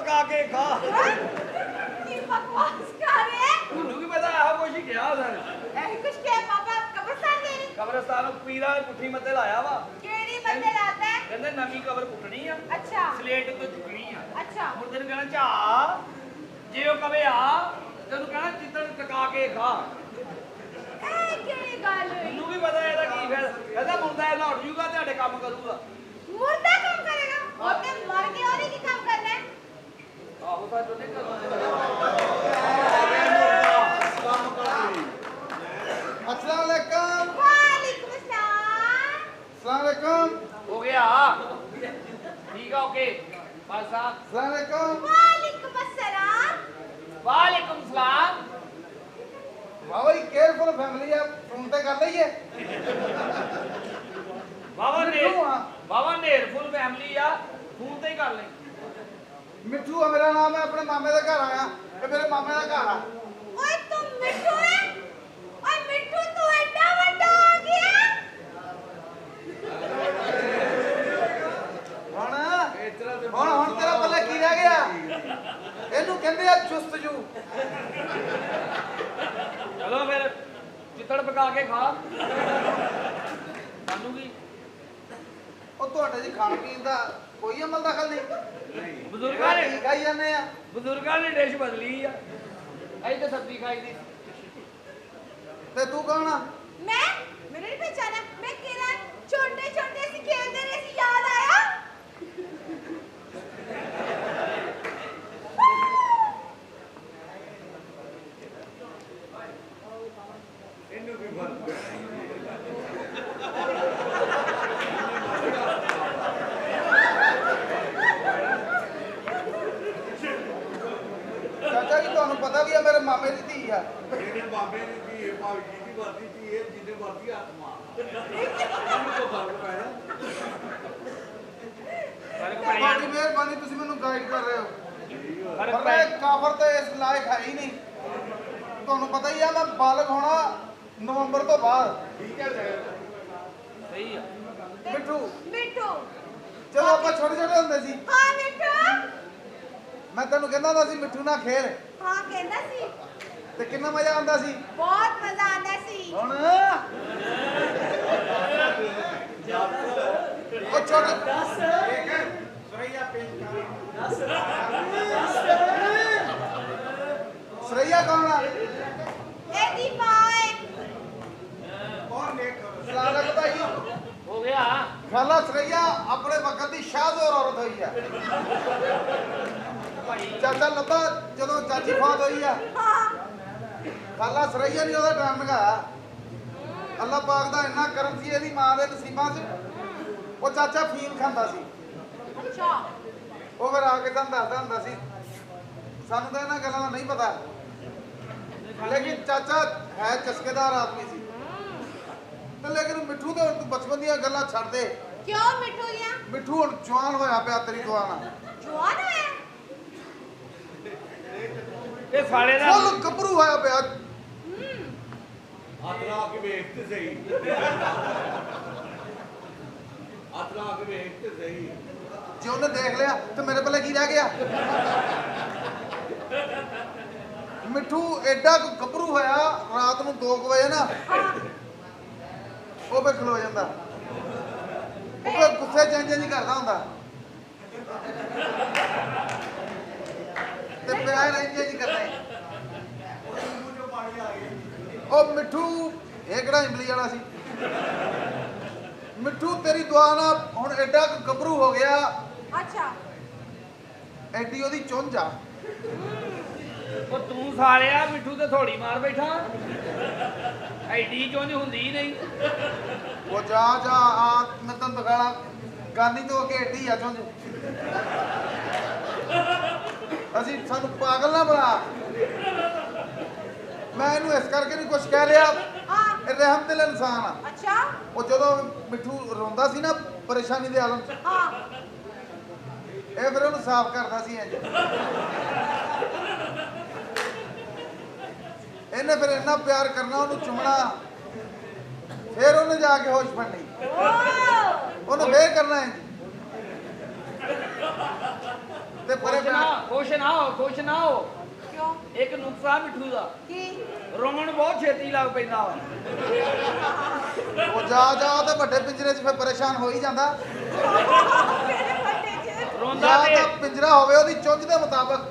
पका के खा की बकवास कर रहे हैं? तू की पता है कुछ ही क्या सर ऐ कुछ क्या पापा कब्रिस्तान दे रहे? कब्रिस्तान पीरा पुठी मते लाया वा केड़ी बंदे लाता है? कहंदे नवी कबर पुटनी आ अच्छा स्लेट तो चुकनी आ अच्छा मुर्दे ने कहना चा जे ओ कवे आ तेनु कहना चित्तड़ टका के खा ऐ केड़ी गल हुई? तू भी पता है की फिर कहंदा मुर्दा है लौट जूगा तेरे काम करूगा मुर्दा काम करेगा? वो ते मर गया और ही की काम करना है? आहो सा जो नहीं करना अस्सलाम वालेकुम। वालेकुम अस्सलाम। अस्सलाम वालेकुम। हो गया ठीक है ओके भाई साहब अस्सलाम वालेकुम। वालेकुम अस्सलाम। वालेकुम सलाम वाह भाई केयरफुल फैमिली है फोन ते कर लईए बाबा नेर फुल फैमिली आ फोन ते ही कर ले मिठू है मेरा नाम है अपने मामे का घर आया ये मेरे मामे का घर है ओए तुम मिठू है? ओए मिठू तू एडा बड़ा हो गया? ਹੁਣ ਤੇਰਾ ਪੱਲੇ ਕੀ ਰਹਿ ਗਿਆ ਇਹਨੂੰ ਕਹਿੰਦੇ ਆ ਚੁਸਤ ਜੂ चलो फिर चित्तड़ पका के खा सानू की ਉਹ ਤੁਹਾਡੇ ਜੀ ਖਾਣ ਪੀਣ ਦਾ ਕੋਈ ਅਮਲ ਦਖਲ ਨਹੀਂ बुजुर्गां ने ਕੀ ਖਾਈ ਜਾਂਦੇ ਆ बुजुर्गां ने डिश बदली आ अई तो सब्जी खाई दी ਤੇ ਤੂੰ ਕੌਣ ਆ मैं मैंने नहीं पहचाना मैं किरण छोटे छोटे से खेलते रहे से याद आया ਚਾਚਾ ਜੀ ਤੁਹਾਨੂੰ ਪਤਾ ਵੀ ਆ ਮੇਰੇ ਮਾਮੇ ਦੀ ਧੀ ਆ ਜਿਹੜੇ ਬਾਬੇ ਨੇ ਜੀ ਇਹ ਭਾਵ ਜੀ ਦੀ ਵਰਦੀ ਸੀ ਇਹ ਜਿੰਨੇ ਵਰਦੀ ਆਤਮਾ ਇਹਨੂੰ ਤੋਂ ਫਰਕ ਪੈਣਾ फर्क ਤੁਹਾਡੀ पै ਮਿਹਰਬਾਨੀ ਤੁਸੀਂ ਮੈਨੂੰ ਗਾਈਡ ਕਰ ਰਹੇ ਹੋ फर्क ਪਰ पै ਮੈਂ ਕਾਫਰ ਤੇ ਇਸ ਲਾਇਕ ਹੈ ਹੀ ਨਹੀਂ ਤੁਹਾਨੂੰ ਪਤਾ ਹੀ ਆ ਮੈਂ ਬਾਲਗ ਹੋਣਾ ਨਵੰਬਰ ਤੋਂ ਬਾਅਦ ਠੀਕ ਹੈ ਸਰ सही है ਮਿੱਠੂ मिठू ਚਲੋ ਆਪਾਂ ਛੋਟੇ ਛੋਟੇ ਹੁੰਦੇ ਸੀ हाँ मिठू ਮੈਂ ਤੈਨੂੰ ਕਹਿੰਦਾ ਹੁੰਦਾ ਸੀ ਮਿੱਠੂ ਨਾਲ ਖੇਲ हाँ कहना सी ਤੇ ਕਿੰਨਾ ਮਜ਼ਾ ਆਉਂਦਾ ਸੀ बहुत मजा आंदा सी ਹੁਣ ਉਹ ਛੋਟੇ ਸਰਈਆ ਕੌਣ ਆ एदी मां है ਸਲਾਮ ਅਲੈਕੁਮ ਭਾਈ हो गया ਖਾਲਾ ਸਰਈਆ ਆਪਣੇ ਵਕਤ ਦੀ ਸ਼ਾਹਜ਼ੋਰ ਔਰਤ ਹੋਈ ਆ भाई ਚਾਚਾ ਲੱਭਾ ਜਦੋਂ ਚਾਚੀ ਫਾਤ ਹੋਈ ਆ हाँ ਖਾਲਾ ਸਰਈਆ ਨਹੀਂ ਉਹਦਾ ਟਾਈਮ ਲਗਾਇਆ ਅੱਲਾਹ ਪਾਕ ਦਾ ਇੰਨਾ ਕਰਮ ਸੀ ਇਹਦੀ ਮਾਂ ਦੇ ਨਸੀਬਾਂ 'ਚ ਉਹ ਚਾਚਾ ਫੀਮ ਖਾਂਦਾ ਸੀ अच्छा ਉਹ ਫਿਰ ਆ ਕੇ ਸਾਨੂੰ ਦੱਸਦਾ ਹੁੰਦਾ ਸੀ ਸਾਨੂੰ ਤਾਂ ਇਹਨਾਂ ਗੱਲਾਂ ਦਾ ਨਹੀਂ ਪਤਾ ਲੇਕਿਨ ਚਾਚਾ ਹੈ ਚਸਕੇਦਾਰ ਆਦਮੀ ਸੀ ਤੇ ਲੇਕਿਨ ਮਿੱਠੂ ਤੇ ਹੁਣ ਤੂੰ ਬਚਪਨ ਦੀਆਂ ਗੱਲਾਂ ਛੱਡ ਦੇ क्यों मिठू या ਮਿੱਠੂ ਹੁਣ ਜਵਾਨ ਹੋਇਆ ਪਿਆ ਤੇਰੀ ਦੁਆ ਨਾਲ जवान है ये साले दा ਫੁੱਲ ਗੱਭਰੂ ਹੋਇਆ ਪਿਆ ਹੱਥ ਲਾ ਕੇ ਵੇਖ ਤੇ ਸਹੀ ਹੱਥ ਲਾ ਕੇ ਵੇਖ ਤੇ ਸਹੀ ਜੇ ਉਹਨੇ ਦੇਖ ਲਿਆ ਤੇ ਮੇਰੇ ਪੱਲੇ ਕੀ ਰਹਿ ਗਿਆ ਮਿੱਠੂ ਐਡਾ ਕੁ ਗੱਭਰੂ ਹੋਇਆ ਰਾਤ ਨੂੰ 2 ਵਜੇ ਨਾ ਉਹ ਫੇ ਖਲੋ ਜਾਂਦਾ ਉਹ ਫਿਰ ਗੁੱਸੇ ਚ ਇੰਜ ਨਹੀਂ ਕਰਦਾ ਹੁੰਦਾ ਤੇ ਪਿਆਰ ਇੰਜ ਨਹੀਂ ਕਰਦਾ ਉਹ ਮਿੱਠੂ ਇਹ ਕਿਹੜਾ ਇਮਲੀ ਵਾਲਾ ਸੀ ਮਿੱਠੂ ਤੇਰੀ ਦੁਆ ਨਾਲ ਹੁਣ ਐਡਾ ਕੁ ਗੱਭਰੂ ਹੋ ਗਿਆ अच्छा ਐਡੀ ਉਹਦੀ ਚੁੰਝ ਆ ਉਹ ਤੂੰ ਸਾਲਿਆ ਮਿੱਠੂ ਤੇ ਥੋੜੀ ਮਾਰ ਬੈਠਾ ਐਡੀ ਚੁੰਝ ਹੁੰਦੀ ਹੀ ਨਹੀਂ ਉਹ ਜਾ ਆ ਮੈਂ ਤੈਨੂੰ ਦਿਖਾਣਾ ਗਾਨੀ ਤੋਂ ਅੱਗੇ ਐਡੀ ਆ ਚੁੰਝ ਅਸੀਂ ਸਾਨੂੰ ਪਾਗਲ ਨਾ ਬਣਾ ਮੈਂ ਇਹਨੂੰ ਇਸ ਕਰਕੇ ਨਹੀਂ ਕੁਝ ਕਹਿ ਰਿਹਾ हाँ ਇਹ ਰਹਿਮਤਿਲ ਇਨਸਾਨ ਆ अच्छा ਉਹ ਜਦੋਂ ਮਿੱਠੂ ਰੋਂਦਾ ਸੀ ਨਾ ਪਰੇਸ਼ਾਨੀ ਦੇ ਆਲਮ 'ਚ हाँ ਇਹ ਫਿਰ ਉਹਨੂੰ ਸਾਫ਼ ਕਰਦਾ ਸੀ ਇੰਜ ਇਹਨੇ ਫਿਰ ਇੰਨਾ ਪਿਆਰ ਕਰਨਾ ਉਹਨੂੰ ਚੁੰਮਣਾ ਫਿਰ ਉਹਨੇ ਜਾ ਕੇ ਹੋਸ਼ ਫੜਨੀ ओ ਉਹਨੂੰ ਫੇਰ ਕਰਨਾ ਇੰਜ ਤੇ ਪਰੇ ਖੁਸ਼ ਨਾ ਹੋ ਖੁਸ਼ ਨਾ ਹੋ। ਕਿਉਂ? ਇੱਕ ਨੁਕਸਾ ਮਿੱਠੂ ਦਾ, ਕੀ? ਰੋਣ ਬਹੁਤ ਛੇਤੀ ਲੱਗ ਪੈਂਦਾ ਵਾ। ਉਹ ਜਾ ਤੇ ਵੱਡੇ ਪਿੰਜਰੇ 'ਚ ਫਿਰ ਪਰੇਸ਼ਾਨ ਹੋ ਹੀ ਜਾਂਦਾ। ਮੇਰੇ ਵੱਡੇ ਚ ਰੋਂਦਾ ਜਾਂ ਤੇ ਤਾਂ ਪਿੰਜਰਾ ਹੋਵੇ ਉਹਦੀ ਚੁੰਝ ਦੇ ਮੁਤਾਬਕ,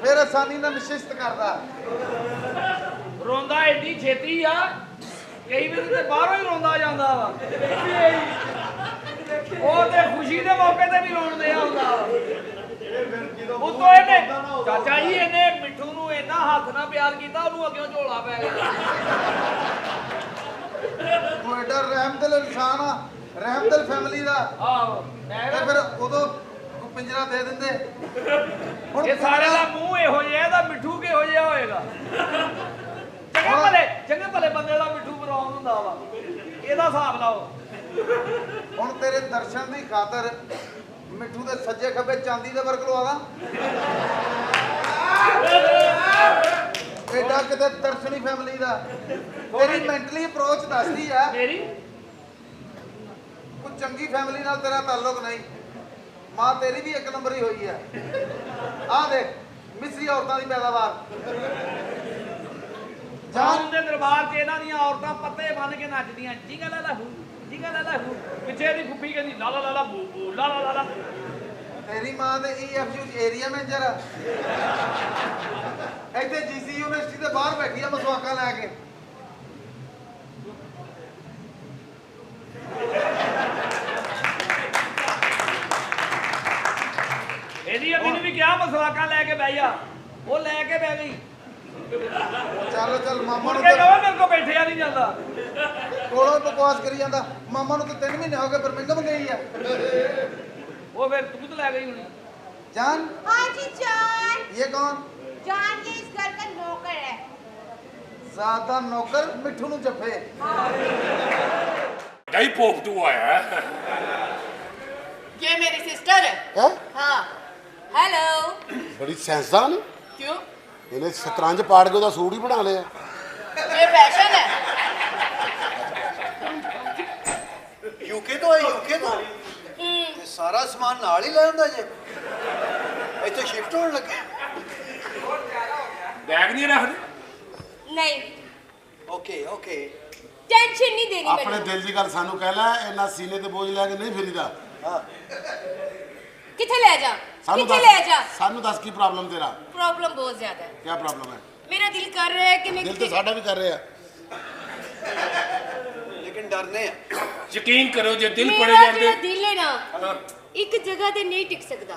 ਫਿਰ ਆਸਾਨੀ ਨਾਲ ਨਿਸ਼ਚਿਤ ਕਰਦਾ। ਰੋਂਦਾ ਏਡੀ ਛੇਤੀ ਆ, ਕਈ ਵਾਰੀ ਤੇ ਬਾਹਰੋਂ ਹੀ ਰੋਂਦਾ ਜਾਂਦਾ ਵਾ। ਉਹ ਤੇ ਖੁਸ਼ੀ ਦੇ ਮੌਕੇ ਤੇ ਵੀ ਰੋਣ ਦਿਆ ਹੁੰਦਾ ਵਾ। ਉਤੋਂ ਇਹਨੇ ਚਾਚਾ ਜੀ ਇਹਨੇ ਮਿੱਠੂ ਨੂੰ ਇੰਨਾ ਹੱਥ ਨਾਲ ਪਿਆਰ ਕੀਤਾ, ਉਹਨੂੰ ਅੱਗੇ ਝੋਲਾ ਪੈ ਗਿਆ। ਉਹ ਐਡਾ ਰਹਿਮਦਿਲ ਇਨਸਾਨ ਆ, ਰਹਿਮਦਿਲ ਫੈਮਿਲੀ ਦਾ। ਆਹੋ ਤੇ ਫਿਰ ਉਦੋਂ ਪਿੰਜਰਾ ਦੇ ਦਿੰਦੇ। ਹੁਣ ਇਹ ਸਾਰਿਆਂ ਦਾ ਮੂੰਹ ਇਹੋ ਜਿਹਾ, ਇਹਦਾ ਮਿੱਠੂ ਕਿਹੋ ਜਿਹਾ ਹੋਏਗਾ? ਚੰਗੇ ਭਲੇ ਬੰਦੇ ਦਾ ਮਿੱਠੂ ਬਰੌਨ ਹੁੰਦਾ ਵਾ, ਇਹਦਾ ਹਿਸਾਬ ਲਾਓ। ਹੁਣ ਤੇਰੇ ਦਰਸ਼ਨ ਦੀ ਖਾਤਰ ਮਿੱਠੂ ਦੇ ਸੱਜੇ ਖੱਬੇ ਚਾਂਦੀ ਦੇ ਵਰਕ ਲਵਾ ਦਾਂ। ਐਡਾ ਕਿਤੇ ਦਰਸ਼ਨੀ ਫੈਮਿਲੀ ਦਾ। ਤੇਰੀ ਮੈਂਟਲੀ ਅਪਰੋਚ ਦੱਸਦੀ ਆ ਮੇਰੀ ਕੋਈ ਚੰਗੀ ਫੈਮਿਲੀ ਨਾਲ ਤੇਰਾ ਤਾਲੁਕ ਨਹੀਂ। ਮਾਂ ਤੇਰੀ ਵੀ ਇੱਕ ਨੰਬਰ ਹੀ ਹੋਈ ਆ। ਆਹ ਦੇਖ ਮਿਸਰੀ ਔਰਤਾਂ ਦੀ ਪੈਦਾਵਾਰ। ਜਾਨ ਦੇ ਦਰਬਾਰ 'ਚ ਇਹਨਾਂ ਦੀਆਂ ਔਰਤਾਂ ਪੱਤੇ ਬੰਨ ਕੇ ਨੱਚਦੀਆਂ, ਜਿਗਾ ਲਾ ਲਾ ਹੂ ਜਿਗਾ ਲਾ ਲਾ ਹੂ। ਪਿੱਛੇ ਦੀ ਫੁੱਫੀ ਕਹਿੰਦੀ ਲਾ ਲਾ ਲਾ ਲਾ ਬੂ ਬੂ ਲਾ ਲਾ ਲਾ ਲਾ। ਤੇਰੀ ਮਾਂ ਦੇ EFU ਏਰੀਆ ਮੈਨੇਜਰ ਆ। ਇੱਥੇ GC ਯੂਨੀਵਰਸਿਟੀ ਦੇ ਬਾਹਰ ਬੈਠੀ ਆ ਮਸਵਾਕਾਂ ਲੈ ਕੇ। ਇਹਦੀ ਅਮੀ ਨੂੰ ਵੀ ਕਿਹਾ ਮਸਵਾਕਾਂ ਲੈ ਕੇ ਬਹਿ ਜਾ, ਉਹ ਲੈ ਕੇ ਬਹਿ ਗਈ। ਚੱਲ ਮਾਮਾ ਮੁੜ ਨੂੰ ਕੇ ਤੇ ਕਹੋ ਮੇਰੇ ਕੋਲ ਬੈਠਿਆ ਨਹੀਂ ਜਾਂਦਾ। ਕੋਲੋਂ ਬਕਵਾਸ ਕਰੀ ਜਾਂਦਾ। ਮਾਮਾ ਨੂੰ ਤਾਂ 3 ਮਹੀਨੇ ਹੋ ਗਏ ਪਰ ਮੈਨੂੰ ਗਈ ਆ। ਉਹ ਫਿਰ ਤੂੰ ਤਾਂ ਲੈ ਗਈ ਹੋਣੀ। जान हाँ जी जान। ये कौन? जान ये इस घर का नौकर है। ज्यादा नौकर मिठू नु जफे। नहीं पोपटू आया है। ये मेरी सिस्टर है। है हाँ। हेलो। बड़ी साइंसदान है। क्यों? इन्हें शतरंज पाड़ के ਉਹਦਾ ਸੂਟ ਹੀ ਬਣਾ ਲਿਆ। ये फैशन है। यूके तो है यूके तो ਤੇ ਸਾਰਾ ਸਮਾਨ ਨਾਲ ਹੀ ਲੈ ਆਉਂਦਾ ਜੇ ਇੱਥੇ ਸ਼ਿਫਟ ਹੋਣ ਲੱਗੇ बैग नहीं रख नहीं ਓਕੇ ਓਕੇ टेंशन नहीं देनी ਆਪਣੇ मैंने। ਦਿਲ ਦੀ ਗੱਲ ਸਾਨੂੰ ਕਹਿ ਲੈ, ਇੰਨਾ ਸੀਨੇ ਤੇ ਬੋਝ ਲੈ ਕੇ ਨਹੀਂ ਫਿਰੀਦਾ। ਹਾਂ किथे ले जा? ਸਾਨੂੰ किथे ले जा? ਸਾਨੂੰ ਦੱਸ ਕੀ ਪ੍ਰੋਬਲਮ ਤੇਰਾ? प्रॉब्लम बहुत ज्यादा है। ਕੀ ਪ੍ਰੋਬਲਮ ਹੈ? मेरा दिल कर रहा है कि मैं ਦਿਲ ਤੇ किसी ਸਾਡਾ ਵੀ ਕਰ ਰਿਹਾ। ਲੇਕਿਨ ਡਰਨੇ ਆ यकीन करो जो दिल पड़े मेरा जाते जो दिल है ना एक जगह ते नहीं टिक सकता।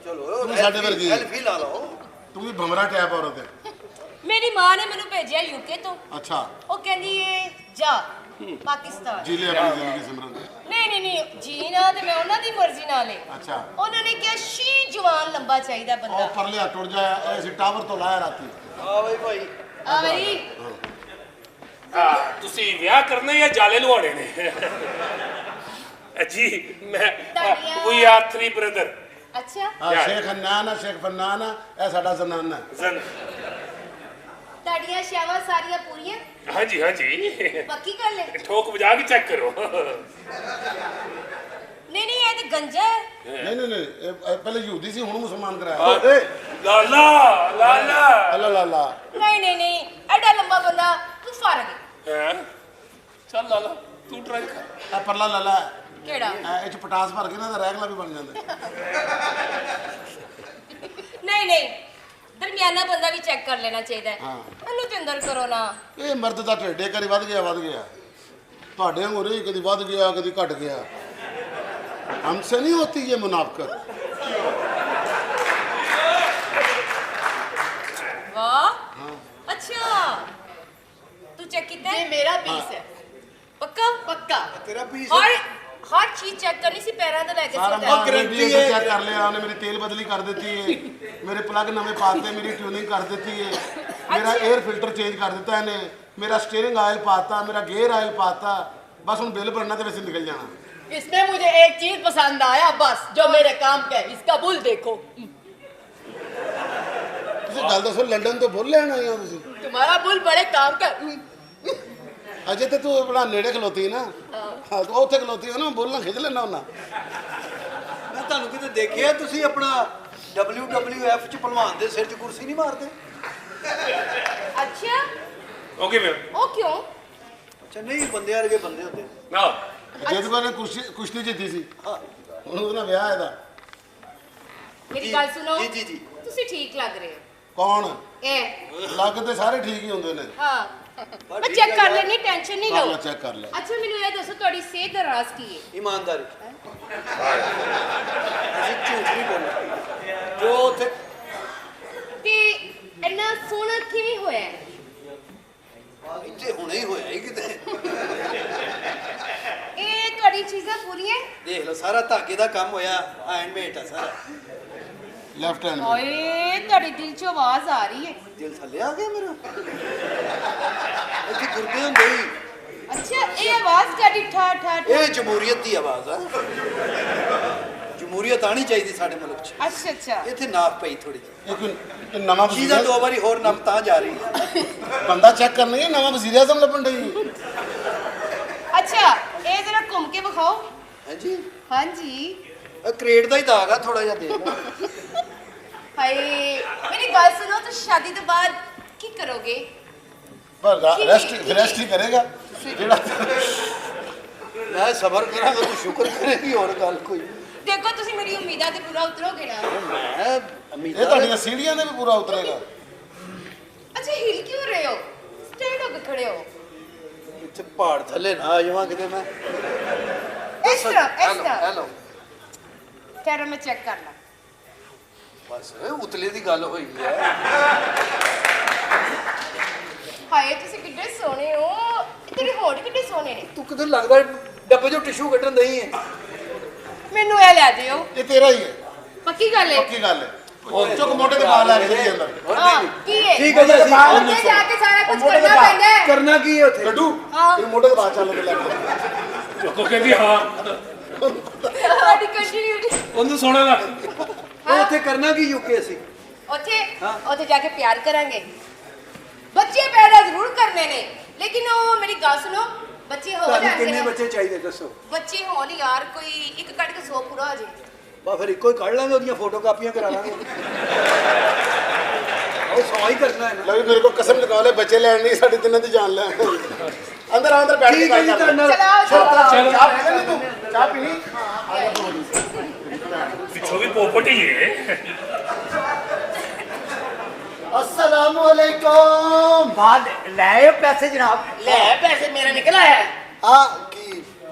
ਚਲੋ ਤੂੰ ਸਾਡੇ ਵਰਗੀ। ਸੈਲਫੀ ਲਾ ਲਓ ਤੂੰ ਵੀ ਭਮਰਾ ਟੈਪ ਔਰਤ ਹੈ। मेरी माँ ने मैंने भेजा यूके तो ਅੱਛਾ वो कहती है जा पाकिस्तान। ਜੀ ਲੈ ਆਪਣੀ ਜ਼ਿੰਦਗੀ ਸਿਮਰਨ। नहीं नहीं नहीं जी ना ते मैं उन्हां दी मर्जी नाल है। ਅੱਛਾ उन्होंने क्या शी जवान लंबा चाहिए बंदा। ਉਹ ਪਰਲੇ ਹੱਥ ਟੁੱਟ ਜਾਇਆ ਐਸੀ ਟਾਵਰ ਤੋਂ ਲਾਇਆ ਰਾਤੀ। ਆ ਬਈ ਭਾਈ आ भाई ਤੁਸੀਂ ਵਿਆਹ ਕਰਨੇ ਜਾਂ ਜਾਲੇ ਲਵਾਉਣੇ ਨੇ ਜੀ ਮੈਂ ਵੀ ਆਰ 3 ਬ੍ਰਦਰ अच्छा ਹਾਂ ਸ਼ੇਖ ਹਨਾਨ ਹੈ, ਸ਼ੇਖ ਫਨਾਨ ਹੈ, ਇਹ ਸਾਡਾ ਜ਼ਨਾਨਾ ਹੈ। ਜ਼ਨ ताड़ियां शावा सारियां पूरियां ਹਾਂਜੀ ਹਾਂਜੀ पक्की कर ले। ਠੋਕ ਵਜਾ ਕੇ ਚੈੱਕ ਕਰੋ नहीं नहीं ये तो गंजा है। ਨਹੀਂ ਨਹੀਂ ਨਹੀਂ ਇਹ ਪਹਿਲੇ ਯਹੂਦੀ ਸੀ, ਹੁਣ ਮੁਸਲਮਾਨ ਕਰਾਇਆ। ਲਾਲਾ ਲਾਲਾ ਅੱਲਾ ਲਾ ਲਾ। नहीं नहीं नहीं एडा लंबा बंदा तू फारग है। ਹੈ ਚੱਲ ਲਾਲਾ ਤੂੰ ਟਰਾਈ ਕਰ ਇਹ ਪਰਲਾ ਲਾ ਲਾ। केड़ा ਇਹ ਚ ਪਟਾਸ ਭਰ ਕੇ ਨਾ ਤਾਂ ਰੈਗਲਾ ਵੀ ਬਣ ਜਾਂਦਾ। नहीं नहीं दरमियाना बंदा भी चेक कर लेना चाहिए। हाँ। अनु के अंदर करो ना। ਇਹ ਮਰਦ ਦਾ ਢੇਡੇ ਕਦੀ ਵੱਧ ਗਿਆ ਤੁਹਾਡੇ ਵਾਂਗੂ ਨਹੀਂ, ਕਦੀ ਵੱਧ ਗਿਆ ਕਦੀ ਘਟ ਗਿਆ। हमसे नहीं होती ये मुनाफकत। वाह अच्छा तू चेक कितना है? ये मेरा पीस है पक्का पक्का। ਤੇਰਾ ਪੀਸ हर हर चीज चेक करनी सी पैरों से लेके सारा सीधा। माल रेडिएटर चेक कर लिया, उन्हें मेरी तेल बदली कर देती है, मेरे प्लग नवे पाते, मेरी ट्यूनिंग कर देती है, मेरा एयर फिल्टर चेंज कर देता है इन्हें, मेरा स्टीयरिंग ऑयल पाता, मेरा गियर ऑयल पाता। बस हम बिल भरना तो वैसे निकल जाना। इसमें मुझे एक चीज पसंद आया बस जो मेरे काम का है। इसका बुल देखो। तुसी गल दसो लंदन तो बुल लेना आए हो तुसी? तुम्हारा बुल बड़े काम का। अजे तो तू अपना नेड़े खलोती है ना। हाँ तो उत्थे खलोती है ना, बुल ना खिंच लेना होना। ਮੈਂ ਤੁਹਾਨੂੰ ਕਿਤੇ ਦੇਖਿਆ ਤੁਸੀਂ ਆਪਣਾ WWF ਚ ਭਲਵਾਨ ਦੇ ਸਿਰ 'ਚ ਕੁਰਸੀ ਨਹੀਂ ਮਾਰਦੇ? अच्छा ਓਕੇ ਫਿਰ ओ क्यों ਅੱਛਾ ਨਹੀਂ, ਬੰਦੇ ਵਰਗੇ ਬੰਦੇ ਹੁੰਦੇ। ਨਾ ਜਿਹਦੇ ਨੇ ਕੁਸ਼ਤੀ ਜਿੱਤੀ ਸੀ ਹਾਂ ਹੁਣ ਉਹਦਾ ਵਿਆਹ ਇਹਦਾ। मेरी गल सुनो ਜੀ ਜੀ ਜੀ। तुसी ठीक लग रहे हो ਕੌਣ ए ਲੱਗਦੇ ਸਾਰੇ ਠੀਕ ਹੀ ਹੁੰਦੇ ਨੇ। हाँ मैं चेक कर लेनी टेंशन नहीं ਕਰ लो ਲੈ ਚੈੱਕ ਕਰ ਲੈ। अच्छा मैनू ये दसो ਤੁਹਾਡੀ सेहत ਦਾ राज की है ਇਮਾਨਦਾਰੀ ਅਸੀਂ ਝੂਠ ਨਹੀਂ ਬੋਲਣਾ ਜੋ ਉੱਥੇ ਤੇ ਇੰਨਾ ਸੋਹਣਾ ਕਿਵੇਂ ਹੋਇਆ ਹੈ? ਇੱਥੇ ਹੁਣੇ ਹੀ ਹੋਇਆ ਹੀ ਕਿਤੇ। ਇਹ ਤੁਹਾਡੀ ਚੀਜ਼ਾਂ ਪੂਰੀਆਂ ਦੇਖ ਲਓ ਸਾਰਾ ਧਾਗੇ ਦਾ ਕੰਮ ਹੋਇਆ, ਹੈਂਡਮੇਡ ਆ ਸਾਰਾ। ਲੈਫਟ ਹੈਂਡ ਓਏ ਤੁਹਾਡੇ ਦਿਲ 'ਚੋਂ ਆਵਾਜ਼ ਆ ਰਹੀ ਹੈ ਦਿਲ ਥੱਲੇ ਆ ਗਿਆ ਮੇਰਾ। ਇੱਥੇ ਗੁਰਦੇ ਹੁੰਦੇ ਹੀ। ਅੱਛਾ ਇਹ ਆਵਾਜ਼ ਤੁਹਾਡੀ ਠਾ ਠਾ ਠਾ ਇਹ ਜਮਹੂਰੀਅਤ ਦੀ ਆਵਾਜ਼ ਆ। ਜਮਹੂਰੀਅਤ ਆਣੀ ਚਾਹੀਦੀ ਸਾਡੇ ਮੁਲਕ 'ਚ। ਅੱਛਾ ਅੱਛਾ ਇੱਥੇ ਨਾਪ ਪਈ ਥੋੜੀ ਜਿਹੀ। ਇੱਕ ਨਵਾਂ ਚੀਜ਼ਾਂ ਦੋ ਵਾਰੀ ਹੋਰ ਨਪ ਤਾਂ ਜਾ ਰਹੀ ਹੈ। ਬੰਦਾ ਚੈੱਕ ਕਰਨਾ ਹੈ ਨਵਾਂ ਵਜ਼ੀਰ ਆਜ਼ਮ ਲੱਭਣ ਡਈ। ਅੱਛਾ ਇਹ ਜਰਾ ਘੁੰਮ ਕੇ ਵਿਖਾਓ ਹਾਂਜੀ ਹਾਂਜੀ ਇਹ ਕ੍ਰੇਡ ਦਾ ਹੀ ਦਾਗ ਆ, ਥੋੜਾ ਜਿਹਾ ਦੇਖ। ਹਾਏ ਮੇਰੀ ਗੱਲ ਸੁਣੋ ਤੁਸੀਂ ਸ਼ਾਦੀ ਤੋਂ ਬਾਅਦ ਕੀ ਕਰੋਗੇ ਪਰ ਰੈਸਟ ਹੀ ਕਰੇਗਾ ਜਿਹੜਾ। ਮੈਂ ਸਬਰ ਕਰਾਂਗਾ, ਤੂੰ ਸ਼ੁਕਰ ਕਰੇਗੀ। ਹੋਰ ਗੱਲ ਕੋਈ ਦੇਖੋ ਤੁਸੀਂ ਮੇਰੀ ਉਮੀਦਾਂ ਤੇ ਪੂਰਾ ਉਤਰੋਗੇ ਨਾ ਮੈਂ ਇਹ ਉਮੀਦਾਂ ਤੁਹਾਡੀਆਂ ਸੀੜੀਆਂ ਦੇ ਵੀ ਪੂਰਾ ਉਤਰੇਗਾ। ਅੱਛਾ ਹਿਲ ਕਿਉਂ ਰਹੇ ਹੋ ਸਟੇਟ ਹੋ ਕੇ ਖੜੇ ਹੋ ਇੱਥੇ ਪਹਾੜ ਥੱਲੇ ਨਾ ਆ ਜਾਵਾਂ ਕਿਤੇ ਮੈਂ। ਇਸ ਤਰ੍ਹਾਂ ਹੈਲੋ ਠਹਿਰੋ ਮੈਂ ਚੈੱਕ ਕਰ ਲਾਂ ਬਸ ਉਤਲੇ ਦੀ ਗੱਲ ਹੋਈ ਹੈ। ਹਾਏ ਤੁਸੀਂ ਕਿੱਡੇ ਸੋਹਣੇ ਹੋ ਤੇਰੇ ਹੋਠ ਕਿੱਡੇ ਸੋਹਣੇ ਨੇ ਤੂੰ ਕਿਤੇ ਲੱਗਦਾ ਡੱਬੇ ਚੋਂ ਟਿਸ਼ੂ ਕੱਢਣ ਨਹੀਂ ਹੈ। ਮੈਨੂੰ ਇਹ ਲੈ ਦਿਓ ਇਹ ਤੇਰਾ ਹੀ ਹੈ, ਪੱਕੀ ਗੱਲ ਹੈ ਪੱਕੀ ਗੱਲ ਹੈ। ਉਹ ਚੁੱਕ ਮੋਟੇ ਦੇ ਬਾਲ ਲੈ ਕੇ ਚੱਲੀ ਅੰਦਰ। ਹਾਂ ਕੀ ਹੈ ਠੀਕ ਹੈ ਜੀ ਅਸੀਂ ਉੱਥੇ ਜਾ ਕੇ ਸਾਰਾ ਕੁਝ ਕਰਨਾ ਪੈਂਦਾ ਹੈ ਕਰਨਾ ਕੀ ਹੈ ਉੱਥੇ? ਲੱਡੂ ਹਾਂ। ਇਹ ਮੋਟੇ ਦੇ ਬਾਲ ਚੱਲ ਕੇ ਲੈ ਕੇ। ਚੁੱਕੋ ਕਹਿੰਦੀ ਹਾਂ ਤੁਹਾਡੀ ਕੰਟੀਨਿਊਟੀ ਉਹਨੂੰ ਸੋਹਣਾ ਲੱਗ ਉਹ ਉੱਥੇ ਕਰਨਾ ਕੀ ਯੂਕੇ ਅਸੀਂ? ਉੱਥੇ ਜਾ ਕੇ ਪਿਆਰ ਕਰਾਂਗੇ ਬੱਚੇ ਪੈਦਾ ਜ਼ਰੂਰ ਕਰਨੇ ਨੇ ਲੇਕਿਨ ਉਹ ਮੇਰੀ ਗੱਲ ਸੁਣੋ ਬੱਚੇ ਹੋ ਤੁਹਾਨੂੰ ਜਾਂਦੇ ਕਿੰਨੇ ਨੇ ਬੱਚੇ ਚਾਹੀਦੇ ਦੱਸੋ? ਬੱਚੇ ਹੋਣ ਯਾਰ ਕੋਈ ਇੱਕ ਕੱਢ ਕੇ 100 ਪੂਰਾ ਹੋ ਜੇ ਬਾ ਫਿਰ ਇੱਕੋ ਹੀ ਕੱਢ ਲਾਂਗੇ, ਉਹਦੀਆਂ ਫੋਟੋ ਕਾਪੀਆਂ ਕਰਾ ਲਾਂਗੇ। ਉਹ ਸੌ ਹੀ ਕਰਨਾ ਹੈ ਨਾ। ਲੈ ਵੀ ਮੇਰੇ ਕੋ ਕਸਮ ਲਗਾ ਲੈ ਬੱਚੇ ਲੈਣ ਨਹੀਂ ਸਾਡੀ ਤਿੰਨਾਂ ਦੀ ਜਾਨ ਲੈ। ਅੰਦਰ ਆ, ਅੰਦਰ ਬੈਠ ਕੇ ਠੀਕ ਹੈ ਜੀ ਗੱਲ ਕਰ ਲੈ। ਚਲਾਓ ਚਲੋ ਚਾਹ ਪੀ ਲੈਣੀ ਤੂੰ? ਚਾਹ ਪੀਣੀ? ਪਿੱਛੋਂ ਵੀ ਪੋਪਟੀ ਹੈ। अस्सलाम वालेकुम। बाद लाए पैसे जनाब ले पैसे मेरा निकल आया है हाँ की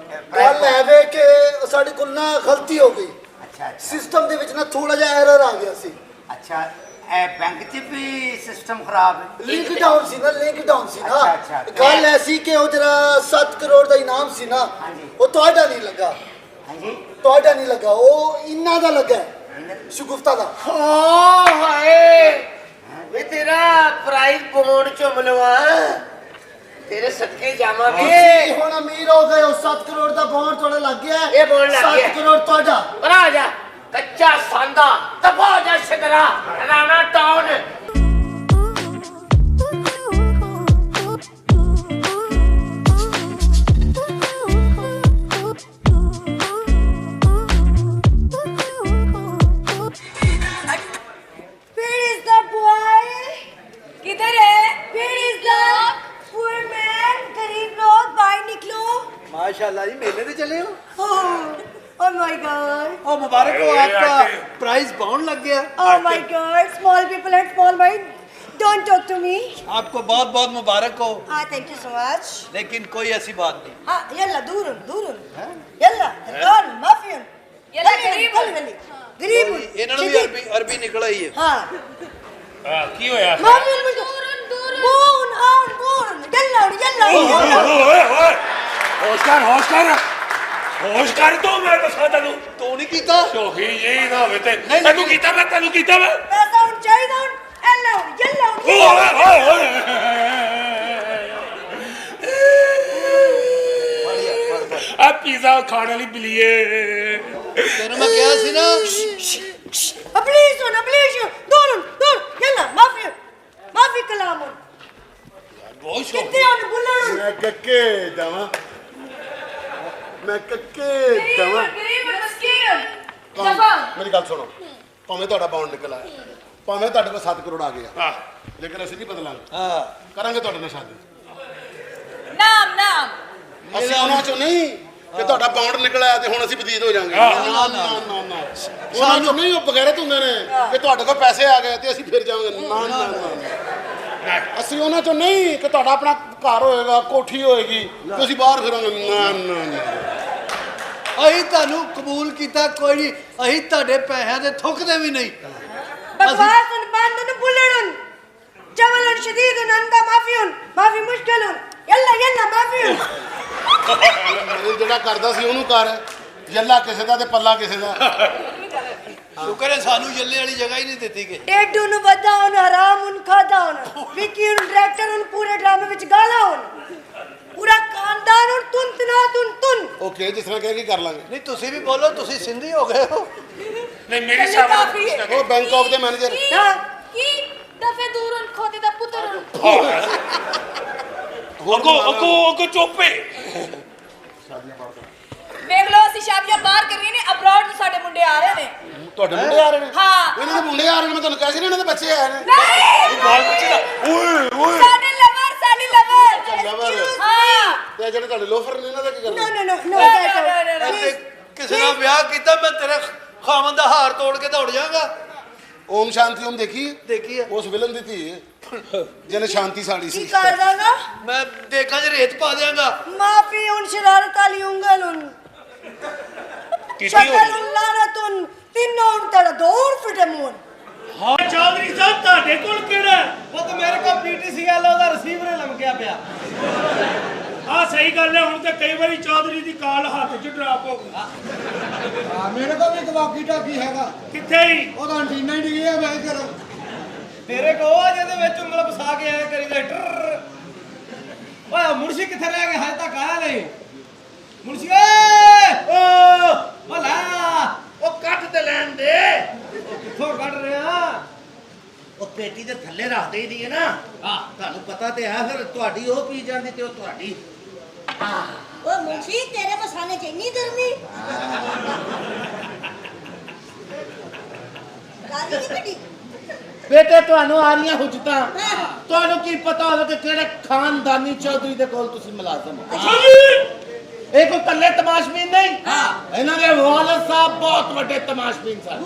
ਗੱਲ ਹੈ ਵੇ ਕਿ ਸਾਡੇ ਕੋਲ ਨਾ ਗਲਤੀ ਹੋ ਗਈ। अच्छा अच्छा ਸਿਸਟਮ ਦੇ ਵਿੱਚ ਨਾ ਥੋੜਾ ਜਿਹਾ ਐਰਰ ਆ ਗਿਆ ਸੀ। अच्छा ए बैंक च भी सिस्टम खराब है ਲਿੰਕ ਡਾਊਨ ਸੀ ਨਾ, ਲਿੰਕ ਡਾਊਨ ਸੀ ਨਾ। ਅੱਛਾ, ਅੱਛਾ। ਗੱਲ ਐਸੀ ਕਿ ਉਹ ਜਿਹੜਾ 7 ਕਰੋੜ ਦਾ ਇਨਾਮ ਸੀ ਨਾ, ਹਾਂਜੀ। ਉਹ ਤੁਹਾਡਾ ਨਹੀਂ ਲੱਗਾ। हाँ जी ਤੁਹਾਡਾ ਨਹੀਂ ਲੱਗਾ, ਉਹ ਇਹਨਾਂ ਦਾ ਲੱਗਾ ਹੈ, ਸ਼ਗੁਫਤਾ ਦਾ। ओ हाय वे तेरा प्राइस बॉन्ड चो मिलवा तेरे सदके जामा भी ਤੁਸੀਂ ਹੁਣ ਅਮੀਰ ਹੋ ਗਏ ਹੋ। 7 ਕਰੋੜ ਦਾ ਬੌਂਡ ਤੁਹਾਡਾ ਲੱਗ ਗਿਆ ਹੈ। ਇਹ bond ਲੱਗ ਗਿਆ। 7 ਕਰੋੜ ਤੁਹਾਡਾ। बना जा कच्चा सांदा दफा हो जा शकरा राणा town Where is the boy? किधर है? Where is the poor man? गरीब लोग बाहर निकलो। माशाल्लाह जी, मेले पे चले हो? Oh my God. ओ मुबारक हो, अरे, आपका आके। प्राइस बाउंड लग गया। Oh my God. Small people and small mind. Don't talk to me. आपको बहुत बहुत मुबारक हो, Thank you so much. लेकिन कोई ऐसी बात नहीं। يلا دورن دورن. يلا دورن ما في. يلا قريب قريب. قريب. ਇਹਨਾਂ ਨੂੰ ਵੀ ਅਰਬੀ ਨਿਕਲ ਆਈ ਹੈ। हाँ. ਹਾਂ ਕੀ ਹੋਇਆ? ما في دورن دورن. بون آن بون. يلا يلا. ਓਏ ਓਏ ਹੋਸ਼ ਕਰ ਤੂੰ ਮੈਂ ਦੱਸਾਂ ਤੈਨੂੰ ਤੂੰ ਨਹੀਂ ਕੀਤਾ? ਸ਼ੋਖੀ ਜੀ ਨਾ ਹੋਵੇ ਤੇ ਤੈਨੂੰ ਕੀਤਾ ਮੈਂ पैसा उन चाहिए उन. يلا يلا. ਓਏ ਓਏ ਆ ਪੀਜ਼ਾ ਖਾਣ ਵਾਲੀ ਬਿਲੀਏ ਤੈਨੂੰ ਮੈਂ ਕਿਹਾ ਸੀ ਨਾ। Please on please. دورن دورن. يلا ما في كلام. ਬਹੁਤ ਸ਼ੌਕ कितने on बुल्लन. ਮੈਂ ਕੱਕੇ ਜਾਵਾਂ, ਮੈਂ ਕੱਕੇ ਜਾਵਾਂ। गरीब مسكين. ਕੌਣ? दफा. ਮੇਰੀ ਗੱਲ ਸੁਣੋ, ਭਾਵੇਂ ਤੁਹਾਡਾ ਬਾਉਂਡ ਨਿਕਲ ਆਇਆ, ਭਾਵੇਂ ਤੁਹਾਡੇ ਕੋਲ 7 ਕਰੋੜ ਆ ਗਿਆ, ਹਾਂ ਲੇਕਿਨ ਅਸੀਂ ਨਹੀਂ ਬਦਲਾਂਗੇ। ਹਾਂ ਕਰਾਂਗੇ ਤੁਹਾਡੇ ਨਾਲ ਸ਼ਾਦੀ। ਨਾਮ ਨਾਮ ਅਸੀਂ ਉਹਨਾਂ ਚੋਂ ਨਹੀਂ ਕਿ ਤੁਹਾਡਾ ਬਾਉਂਡ ਨਿਕਲਿਆ ਤੇ ਹੁਣ ਅਸੀਂ ਬਦੀਦ ਹੋ ਜਾਾਂਗੇ। ਹਾਂ। ਨਾ ਨਾ ਨਾ ਨਾ ਉਹਨਾਂ ਚੋਂ ਨਹੀਂ, ਉਹ ਬਗੈਰਤ ਹੁੰਦੇ ਨੇ ਕਿ ਤੁਹਾਡੇ ਕੋਲ ਪੈਸੇ ਆ ਗਏ ਤੇ ਅਸੀਂ ਫਿਰ ਜਾਵਾਂਗੇ। ਨਾ ਨਾ ਨਾ, ਅਸੀਂ ਉਹਨਾਂ ਚੋਂ ਨਹੀਂ ਕਿ ਤੁਹਾਡਾ ਆਪਣਾ ਘਰ ਹੋਏਗਾ, ਕੋਠੀ ਹੋਏਗੀ ਤੇ ਅਸੀਂ ਬਾਹਰ ਫਿਰਾਂਗੇ। ਨਾ ਨਾ ਨਾ, ਅਸੀਂ ਤੁਹਾਨੂੰ ਕਬੂਲ ਕੀਤਾ, ਕੋਈ ਨਹੀਂ, ਅਸੀਂ ਤੁਹਾਡੇ ਪੈਸਿਆਂ ਦੇ ਥੁੱਕਦੇ ਵੀ ਨਹੀਂ। बकवास बांधन बुलड़न जवलन शदीदन अंदा माफियन माफी मुश्किलन यल्ला यल्ला माफियन ਮੇਰੇ ਜਿਹੜਾ ਕਰਦਾ ਸੀ ਉਹਨੂੰ ਕਰ, ਯੱਲਾ ਕਿਸੇ ਦਾ ਤੇ ਪੱਲਾ ਕਿਸੇ ਦਾ। ਸ਼ੁਕਰ ਹੈ ਸਾਨੂੰ ਜੱਲੇ ਵਾਲੀ ਜਗ੍ਹਾ ਹੀ ਨਹੀਂ ਦਿੱਤੀ ਕਿ डेडू नु बदा उन हराम उन खादा उन विकी उन डायरेक्टर उन पूरे ड्रामे विच गाला उन पूरा खानदान उन तुन तना तुन तुन ਓਕੇ, ਜਿਸ ਤਰ੍ਹਾਂ ਕਹੇਗੀ ਕਰ ਲਾਂਗੇ। ਨਹੀਂ ਤੁਸੀਂ ਵੀ ਬੋਲੋ, ਤੁਸੀਂ ਸਿੰਧੀ ਹੋ ਗਏ ਹੋ। ਨਹੀਂ ਮੇਰੇ ਸਾਹਮਣੇ ਉਹ ਬੈਂਕਾਕ ਦੇ ਮੈਨੇਜਰ की दफे दूर उन खोते दा पुत्र ਅੱਗੋਂ ਚੋਪੇ देख लो ਅਸੀਂ ਸ਼ਾਦੀਆਂ ਬਾਹਰ ਕਰ ਰਹੀ ਨੇ ਅਬਰਾਡ ਤੋਂ ਸਾਡੇ ਮੁੰਡੇ ਆ ਰਹੇ ਨੇ। ਤੁਹਾਡੇ ਮੁੰਡੇ ਆ ਰਹੇ ਨੇ? ਹਾਂ। ਇਹਨਾਂ ਦੇ ਮੁੰਡੇ ਆ ਰਹੇ ਨੇ, ਮੈਂ ਤੁਹਾਨੂੰ ਕਹਿ ਸੀ ਇਹਨਾਂ ਦੇ ਬੱਚੇ ਆਏ ਨੇ। ਨਹੀਂ ਬਾਲ ਬੱਚੇ ਦਾ ਓਏ ਓਏ ਸਾਡੇ ਲਵਰ ਸਾਡੀ ਲਵਰ ਲਵਰ। ਹਾਂ ਤੇ ਜਿਹੜੇ ਤੁਹਾਡੇ ਲੋਫਰ ਨੇ ਇਹਨਾਂ ਦਾ ਕੀ नो ਕਰਨਾ? नो नो ਤੇ ਕਿਸੇ ਨਾਲ ਵਿਆਹ ਕੀਤਾ ਮੈਂ ਤੇਰੇ ਖਾਵਨ ਦਾ ਹਾਰ ਤੋੜ ਕੇ ਦੌੜ ਜਾਵਾਂਗਾ। ਓਮ ਸ਼ਾਂਤੀ ਓਮ ਦੇਖੀ ਦੇਖੀ ਹੈ। ਉਸ ਵਿਲਨ ਦੀ ਧੀ ਹੈ ਜਿਹਨੇ ਸ਼ਾਂਤੀ ਸਾੜੀ की ਸੀ। कर दांगा ਮੈਂ ਦੇਖਾਂ ਜੇ ਰੇਤ ਪਾ ਦਿਆਂਗਾ। माफी उन शरारत वाली उंगल उन ਕੀਤੀ शक्ल ਹੋਈ उन लानत उन तीनों उन तेरा दौड़ फिटे मुन ਹਾਂ ਚੌਧਰੀ ਸਾਹਿਬ ਤੁਹਾਡੇ ਕੋਲ ਕਿਹੜਾ ਉਹ ਤਾਂ ਮੇਰੇ ਕੋਲ ਪੀਟੀਸੀਐਲ ਉਹਦਾ ਰਿਸੀਵਰ ਲਮਕਿਆ ਪਿਆ। ਆ ਸਹੀ ਗੱਲ ਹੈ। ਹੁਣ ਤੇ ਕਈ ਵਾਰੀ ਚੌਧਰੀ ਦੀ ਕਾਲ ਹੱਥ 'ਚ ਡਰਾਪ ਹੋ ਗਈ। ਮੇਰੇ ਕੋਲ ਵੀ ਇੱਕ ਵਾਕੀ ਟਾਕੀ ਹੈਗਾ, ਕਿੱਥੇ ਹੀ ਉਹਦਾ ਐਂਟੀਨਾ ਹੀ ਡਿੱਗਿਆ ਮੈਂ ਕਰ। ਤੇਰੇ ਕੋਲ ਆ ਜਿਹਦੇ ਵਿੱਚ ਉਂਗਲ ਫਸਾ ਕੇ ਆਇਆ ਕਰੀਦਾ ਟਰ। ਓਏ ਮੁਰਸ਼ੀ ਕਿੱਥੇ ਰਹਿ ਗਿਆ, ਹਜੇ ਤੱਕ ਆਇਆ ਨਹੀਂ। ਮੁਰਸ਼ੀ ਓਏ ਓ ਭਲਾ ਉਹ ਕੱਟ ਤੇ ਲੈਣ ਦੇ। ਕਿੱਥੋਂ ਕੱਢ ਰਿਹਾ? ਉਹ ਪੇਟੀ ਦੇ ਥੱਲੇ ਰੱਖ ਦੇਈ ਦੀ ਹੈ ਨਾ। ਤੁਹਾਨੂੰ ਪਤਾ ਤੇ ਹੈ, ਫਿਰ ਤੁਹਾਡੀ ਉਹ ਪੀ ਜਾਂਦੀ ਤੇ ਉਹ ਤੁਹਾਡੀ। ओ मुंशी तेरे मसाले च इतनी गर्मी गाली नहीं कटी ਬੇਟੇ ਤੁਹਾਨੂੰ ਆ ਰਹੀਆਂ ਹੁਜਤਾਂ। ਤੁਹਾਨੂੰ ਕੀ ਪਤਾ ਹੋਵੇ ਕਿ ਕਿਹੜੇ ਖਾਨਦਾਨੀ ਚੌਧਰੀ ਦੇ ਕੋਲ ਤੁਸੀਂ ਮੁਲਾਜ਼ਮ ਹੋ। ਇਹ ਕੋਈ ਕੱਲੇ ਤਮਾਸ਼ਬੀਨ ਨਹੀਂ। ਇਹਨਾਂ ਦੇ ਵਾਲਿਦ ਸਾਹਿਬ ਬਹੁਤ ਵੱਡੇ ਤਮਾਸ਼ਬੀਨ ਸਨ।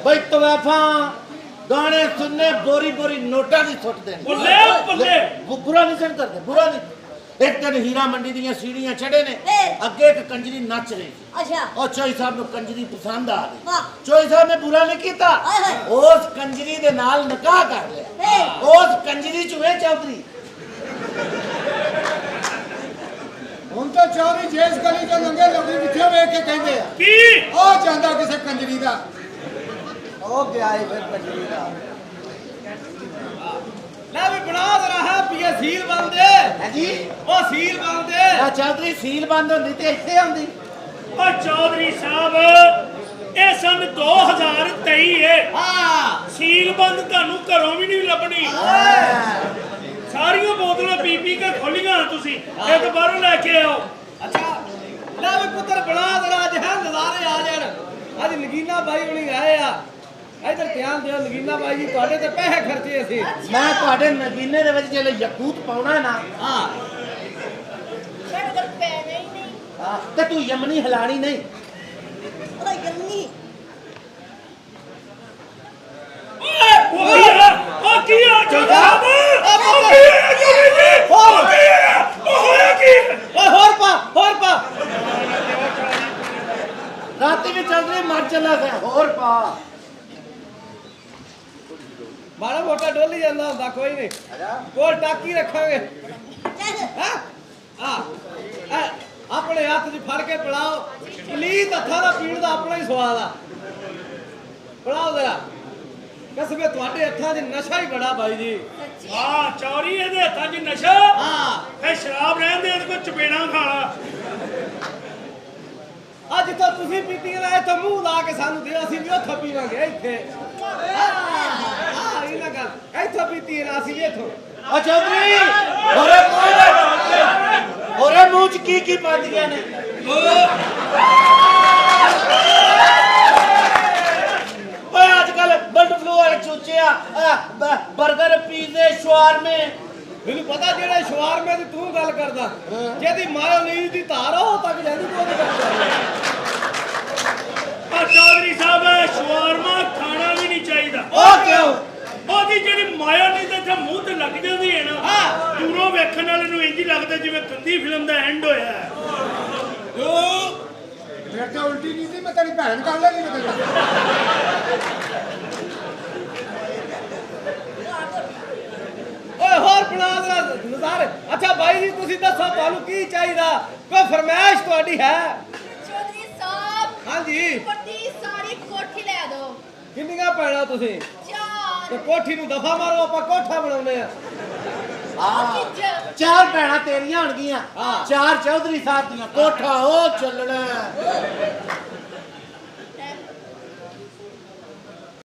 ਬਈ ਤਵਾਫਾਂ ਗਾਣੇ ਸੁਣਨੇ, ਬੋਰੀ ਬੋਰੀ ਨੋਟਾਂ ਦੀ ਸੁੱਟਦੇ ਨੇ। ਬੱਲੇ ਬੁਰਾ ਨਹੀਂ ਸਨ ਕਰਦੇ, ਬੁਰਾ ਨਹੀਂ। ਇੱਕ ਦਿਨ ਹੀਰਾ ਮੰਡੀ ਦੀਆਂ ਸੀੜੀਆਂ ਚੜੇ ਨੇ, ਅੱਗੇ ਇੱਕ ਕੰਜਰੀ ਨੱਚ ਰਹੀ ਸੀ। अच्छा ਉਹ ਚੋਈ ਸਾਹਿਬ ਨੂੰ ਕੰਜਰੀ ਪਸੰਦ ਆ ਗਈ। ਵਾਹ। ਚੋਈ ਸਾਹਿਬ ਨੇ ਬੁਰਾ ਨਹੀਂ ਕੀਤਾ, ਹਾਏ ਹਾਏ। ਉਸ ਕੰਜਰੀ ਦੇ ਨਾਲ ਨਿਕਾਹ ਕਰ ਲਿਆ। ਉਸ ਕੰਜਰੀ ਚੂਹੇ ਚੌਧਰੀ। ਹੁਣ ਤਾਂ ਚੌਧਰੀ ਜੇਸ ਗਲੀ ਤੋਂ ਲੰਘੇ ਲੋਕੀ ਕਿੱਥੇ ਵੇਖ ਕੇ ਕਹਿੰਦੇ ਆ ਕੀ ਉਹ ਜਾਂਦਾ ਕਿਸੇ ਕੰਜਰੀ ਦਾ। ਉਹ ਗਿਆ ਹੀ ਫਿਰ ਕੰਜਰੀ ਦਾ। ਲੈ ਵੀ ਬਣਾ ਦੇ ਰਹਾ ਪੀਏ ਸੀਲ ਬੰਦੇ ਹੈ ਜੀ। ਉਹ ਸੀਲ ਬੰਦੇ ਆ ਚੌਧਰੀ ਸੀਲ ਬੰਦ ਹੁੰਦੀ ਤੇ ਇੱਥੇ ਆਉਂਦੀ। ਓ ਚੌਧਰੀ ਸਾਹਿਬ ਇਹ ਸਨ 2023 ਹੈ। ਹਾਂ ਸੀਲਬੰਦ ਤੁਹਾਨੂੰ ਘਰੋਂ ਵੀ ਨਹੀਂ ਲੱਭਣੀ। ਸਾਰੀਆਂ ਬੋਤਲਾਂ ਪੀ ਪੀ ਕੇ ਖੋਲੀਆਂ ਤੁਸੀਂ, ਇੱਕ ਬਾਹਰੋਂ ਲੈ ਕੇ ਆਓ। ਅੱਛਾ ਲੈ ਵੀ ਪੁੱਤਰ ਬਣਾ ਦੇ ਅੱਜ ਹੈ ਨਜ਼ਾਰੇ ਆ ਜਾਣ। ਅੱਜ ਨਗੀਨਾ ਬਾਈ ਹੁਣੀ ਆਏ ਆ, ਇਧਰ ਧਿਆਨ ਦਿਓ। ਨਗੀਨਾ ਬਾਈ ਜੀ ਤੁਹਾਡੇ ਤੇ ਪੈਸੇ ਖਰਚੇ ਅਸੀਂ। ਮੈਂ ਤੁਹਾਡੇ ਨਗੀਨੇ ਦੇ ਵਿੱਚ ਜਿਹੜੇ ਯਕੂਤ ਪਾਉਣਾ ਹੈ ਨਾ, ਹਾਂ मेरे घर पे नहीं नहीं ਤੇ ਤੂੰ ਯਮਨੀ ਹਿਲਾਣੀ ਨਹੀਂ। ओए गन्नी ਉਹ ਕੀ ਆ ਚੌਧਰੀ ਸਾਹਿਬ? ਉਹ ਕੀ ਆ ਚੌਧਰੀ ਜੀ? ਉਹ ਕੀ ਆ? ਉਹ ਹੋਇਆ ਕੀ? ਓਏ ਹੋਰ ਪਾ ਰਾਤੀ ਵੀ ਚੌਧਰੀ ਮਰ ਚੱਲਾ ਸੀ, ਹੋਰ ਪਾ। ਮਾੜਾ ਮੋਟਾ ਡੋਲੀ ਜਾਂਦਾ ਹੁੰਦਾ, ਕੋਈ ਨਹੀਂ। ਕੋਲ ਟਾਕੀ ਰੱਖਾਂਗੇ। ਹਾਂ ਆ ਆਪਣੇ ਹੱਥ 'ਚ ਫੜ ਕੇ ਪਿਲਾਓ। ਪਲੀਜ਼ ਹੱਥਾਂ ਦਾ ਪੀਣ ਦਾ ਆਪਣਾ ਹੀ ਸਵਾਦ ਆ। ਪਿਲਾਓ ਜ਼ਰਾ। ਕਸਮੇ ਤੁਹਾਡੇ ਹੱਥਾਂ 'ਚ ਨਸ਼ਾ ਹੀ ਬੜਾ ਬਾਈ ਜੀ। ਹਾਂ ਚੌਰੀ ਇਹਦੇ ਹੱਥਾਂ 'ਚ ਨਸ਼ਾ। ਹਾਂ ਇਹ ਸ਼ਰਾਬ ਰਹਿਣ ਦੇ, ਇਹਦੇ ਕੋਲ ਚਪੇੜਾਂ ਖਾਣਾ। ਅੱਜ ਤਾਂ ਤੁਸੀਂ ਪੀਤੀਆਂ ਨਾ, ਇੱਥੋਂ ਮੂੰਹ ਲਾ ਕੇ ਸਾਨੂੰ ਦਿਓ, ਅਸੀਂ ਵੀ ਉੱਥੋਂ ਪੀਵਾਂਗੇ ਇੱਥੇ। ਹਾਂ ਇਹ ਨਾ ਗੱਲ, ਇੱਥੋਂ ਪੀਤੀ ਨਾ ਅਸੀਂ ਵੀ ਇੱਥੋਂ। ਆ ਚੌਧਰੀ ਹੋਰੇ ਮੂੰਹ ਚ ਕੀ ਪਾਉਂਦੀਆਂ ਨੇ? ਓਏ ਕੋਲਡ ਫਲੂ ਵਾਲੇ ਚੂਚੇ ਆ 버ਗਰ ਪੀਜ਼ੇ ਸ਼ਵਾਰਮੇ ਮੈਨੂੰ ਪਤਾ ਜਿਹੜੇ ਸ਼ਵਾਰਮੇ ਦੀ ਤੂੰ ਗੱਲ ਕਰਦਾ ਜਿਹਦੀ ਮਾਇਓਨੀਜ਼ ਦੀ ਧਾਰ ਆ, ਉਹ ਤੱਕ ਜਾਂਦੀ ਤੂੰ ਉਹਦੀ ਗੱਲ ਕਰ ਚੌਧਰੀ ਸਾਹਿਬ ਸ਼ਵਾਰਮਾ ਖਾਣਾ ਵੀ ਨਹੀਂ ਚਾਹੀਦਾ। ਉਹ ਕਿਉਂ? ਉਹਦੀ ਜਿਹੜੀ ਮਾਇਓਨੀਜ਼ ਇੱਥੇ ਮੂੰਹ ਤੇ ਲੱਗ ਜਾਂਦੀ ਹੈ ਨਾ, ਦੂਰੋਂ ਵੇਖਣ ਵਾਲੇ ਨੂੰ ਇੰਜ ਲੱਗਦਾ ਜਿਵੇਂ ਕੰਦੀ ਫਿਲਮ ਦਾ ਐਂਡ ਹੋਇਆ ਹੈ। ਮੇਰੇ ਤੇ ਉਲਟੀ ਨਹੀਂ ਸੀ, ਮੈਂ ਤੇਰੀ ਭੈਣ ਕਰ ਲੈਣੀ ਓਏ ਹੋਰ ਬਣਾ ਦੇ ਨਜ਼ਾਰੇ। ਅੱਛਾ ਬਾਈ ਜੀ ਤੁਸੀਂ ਦੱਸੋ ਤੁਹਾਨੂੰ ਕੀ ਚਾਹੀਦਾ, ਕੋਈ ਫਰਮਾਇਸ਼ ਤੁਹਾਡੀ ਹੈ? ਚੌਧਰੀ ਸਾਹਿਬ ਹਾਂਜੀ ਵੱਡੀ ਸਾਰੀ ਕੋਠੀ ਲੈ ਦਿਓ। ਕਿੰਨੀਆਂ ਪੈਣਾ ਤੁਸੀਂ? 4 ਤੇ ਕੋਠੀ ਨੂੰ ਦਫਾ ਮਾਰੋ, ਆਪਾਂ ਕੋਠਾ ਬਣਾਉਨੇ ਆ। ਚਾਰ ਭੈਣਾਂ ਤੇਰੀਆਂ ਹੋਣਗੀਆਂ, ਚਾਰ ਚੌਧਰੀ ਸਾਹਿਬ ਦੀਆਂ। ਕੋਠਾ ਉਹ ਚੱਲਣਾ